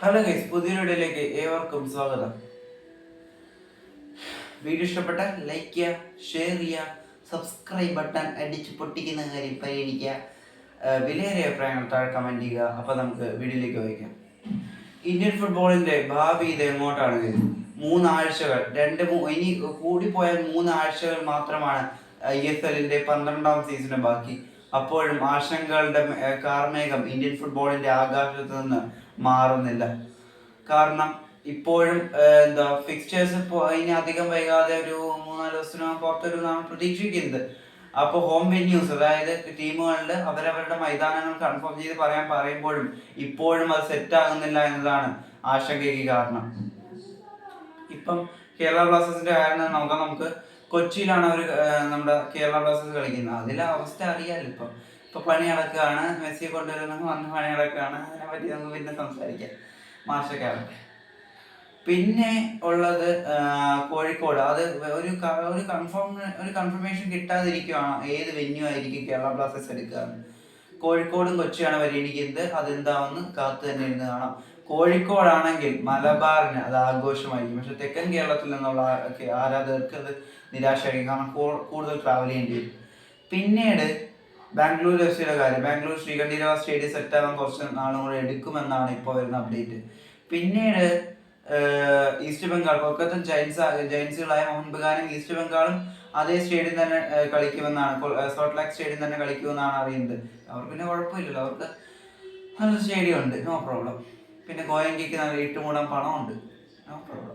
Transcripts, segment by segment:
Hello guys, പുതിയൊരു വീഡിയോയിലേക്ക് ഏവർക്കും സ്വാഗതം. വീഡിയോ ഇഷ്ടപ്പെട്ട ലൈക്ക് ചെയ്യുക, ഷെയർ ചെയ്യുക, സബ്സ്ക്രൈബ് ബട്ടൺ അടിച്ച് പൊട്ടിക്കുന്ന കാര്യം പരിഗണിക്കുക. വിലയേറിയ അഭിപ്രായങ്ങൾ താഴെ കമൻറ്റ് ചെയ്യുക. അപ്പോൾ നമുക്ക് വീഡിയോയിലേക്ക് വായിക്കാം. ഇന്ത്യൻ ഫുട്ബോളിൻ്റെ ഭാവി ഇത് എങ്ങോട്ടാണ് വരുന്നത്? 3 ആഴ്ചകൾ ഇനി കൂടിപ്പോയാൽ 3 ആഴ്ചകൾ മാത്രമാണ് ISL-ന്റെ 12ാം സീസണ് ബാക്കി. അപ്പോഴും ആശങ്കകളുടെ കാർമേഘം ഇന്ത്യൻ ഫുട്ബോളിൻ്റെ ആകാശത്ത് നിന്ന് മാറുന്നില്ല. കാരണം ഇപ്പോഴും ഫിക്സ്റ്റേഴ്സ് ഇനി അധികം വൈകാതെ ഒരു 3-4 ദിവസത്തിനകം പുറത്തൊരുന്നാണ് പ്രതീക്ഷിക്കുന്നത്. അപ്പോൾ ഹോം വെന്യൂസ്, അതായത് ടീമുകളിൽ അവരവരുടെ മൈതാനങ്ങൾ കൺഫേം ചെയ്ത് പറയുമ്പോഴും ഇപ്പോഴും അത് സെറ്റ് ആകുന്നില്ല എന്നതാണ് ആശങ്കയ്ക്ക് കാരണം. ഇപ്പം കേരള ബ്ലാസ്റ്റേഴ്സിന്റെ കാര്യം നമുക്ക് കൊച്ചിയിലാണ് അവർ നമ്മുടെ കേരള ബ്ലാസ്റ്റേഴ്സ് കളിക്കുന്നത്. അതിലെ അവസ്ഥ അറിയാമല്ലോ. ഇപ്പൊ പണി നടക്കുകയാണ്, മെസ്സിയെ കൊണ്ടുവരുന്ന വന്ന് പണി നടക്കുകയാണ്. അതിനെപ്പറ്റി നമുക്ക് പിന്നെ സംസാരിക്കാം, മാഷക്കാരൊക്കെ. പിന്നെ ഉള്ളത് കോഴിക്കോട്. അത് ഒരു കൺഫർമേഷൻ കിട്ടാതിരിക്കുകയാണ് ഏത് വെന്യൂ ആയിരിക്കും കേരള ബ്ലാസ്റ്റേഴ്സ് എടുക്കുക. കോഴിക്കോടും കൊച്ചിയാണ് പരിഗണിക്കുന്നത്. അതെന്താവെന്ന് കാത്തു തന്നെ ഇരുന്ന് കാണാം. കോഴിക്കോടാണെങ്കിൽ മലബാറിന് അത് ആഘോഷമായിരിക്കും. പക്ഷെ തെക്കൻ കേരളത്തിൽ നിന്നുള്ള ആരാധകർക്ക് അത് നിരാശയായിരിക്കും. കാരണം കൂടുതൽ ട്രാവൽ ചെയ്യേണ്ടി വരും. പിന്നീട് ബാംഗ്ലൂർ FC-യുടെ കാര്യം. ബാംഗ്ലൂർ ശ്രീകണ്ഠീരവ സ്റ്റേഡിയം സെറ്റാവാൻ കുറച്ച് നാളും കൂടെ എടുക്കുമെന്നാണ് ഇപ്പോൾ വരുന്ന അപ്ഡേറ്റ്. പിന്നീട് ഈസ്റ്റ് ബംഗാൾ, കൊൽക്കത്ത ജയൻസുകളായ മോഹൻ ബഗാനും ഈസ്റ്റ് ബംഗാളും അതേ സ്റ്റേഡിയം തന്നെ കളിക്കുമെന്നാണ്, സോൾട്ട് ലേക്ക് സ്റ്റേഡിയം തന്നെ കളിക്കുമെന്നാണ് അറിയുന്നത്. അവർക്ക് പിന്നെ കുഴപ്പമില്ലല്ലോ, അവർക്ക് നല്ല സ്റ്റേഡിയം ഉണ്ട്, നോ പ്രോബ്ലം. പിന്നെ ഗോയങ്കയ്ക്ക് നല്ല ഇട്ടുമൂടാൻ പണമുണ്ട്, നോ പ്രോബ്ലം.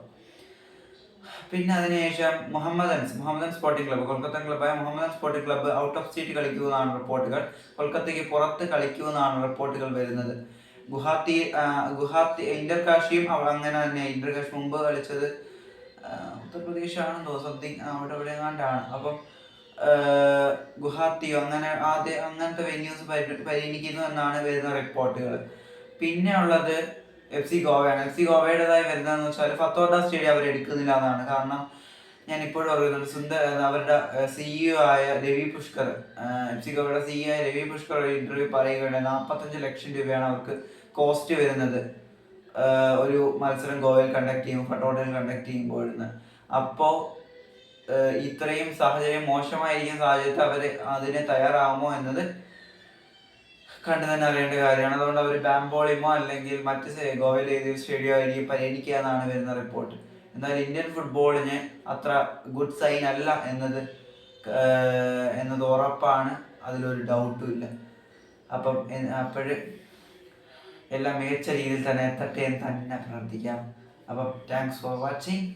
പിന്നെ അതിനുശേഷം മുഹമ്മദൻ സ്പോർട്ടിംഗ് ക്ലബ്ബ്, കൊൽക്കത്ത ക്ലബ്ബായ Mohammedan sporting club out of state കളിക്കുമെന്നാണ് റിപ്പോർട്ടുകൾ. കൊൽക്കത്തയ്ക്ക് പുറത്ത് കളിക്കുമെന്നാണ് റിപ്പോർട്ടുകൾ വരുന്നത്. ഗുവാഹത്തി ഇന്റർകാഷിയും അങ്ങനെ തന്നെ. ഇന്റർകാഷ് മുമ്പ് കളിച്ചത് ഉത്തർപ്രദേശ് ആണെന്നോ സംതിങ്, അവിടെ ഇവിടെ എങ്ങാണ്ടാണ്. അപ്പം ഗുവാഹത്തിയോ അങ്ങനത്തെ വെന്യൂസ് പരിഗണിക്കുന്നു എന്നാണ് വരുന്ന റിപ്പോർട്ടുകൾ. പിന്നെ ഉള്ളത് FC ഗോവയാണ്. FC ഗോവയുടേതായി വരുന്നതെന്ന് വെച്ചാൽ ഫത്തോർഡ സ്റ്റേഡിയം അവർ എടുക്കുന്നില്ല എന്നാണ്. കാരണം ഞാൻ ഇപ്പോഴും പറയുന്നുണ്ട്, അവരുടെ CEO ആയ രവി പുഷ്കർ, FC ഗോവയുടെ CEO ആയ രവി പുഷ്കർ ഒരു ഇന്റർവ്യൂ പറയുകയാണ്, 45 ലക്ഷം രൂപയാണ് അവർക്ക് കോസ്റ്റ് വരുന്നത് ഒരു മത്സരം ഗോവയിൽ കണ്ടക്ട് ചെയ്യും, ഫട്ടോഡയിൽ കണ്ടക്ട് ചെയ്യുമ്പോഴെന്ന്. അപ്പോൾ ഇത്രയും സാഹചര്യം മോശമായിരിക്കുന്ന സാഹചര്യത്തിൽ അവർ അതിന് തയ്യാറാവുമോ എന്നത് കണ്ടു തന്നെ അറിയേണ്ട കാര്യമാണ്. അതുകൊണ്ട് അവർ ബാംബോളിമോ അല്ലെങ്കിൽ മറ്റ് ഗോവയിൽ ഏതൊരു സ്റ്റേഡിയം ആയിരിക്കും പരിഗണിക്കുക എന്നാണ് വരുന്ന റിപ്പോർട്ട്. എന്നാൽ ഇന്ത്യൻ ഫുട്ബോളിന് അത്ര ഗുഡ് സൈൻ അല്ല എന്നത് ഉറപ്പാണ്, അതിലൊരു ഡൗട്ടും ഇല്ല. അപ്പം എല്ലാം മികച്ച രീതിയിൽ തന്നെ എത്തട്ടെ എന്ന് തന്നെ പ്രാർത്ഥിക്കാം. അപ്പം താങ്ക്സ് ഫോർ വാച്ചിങ്.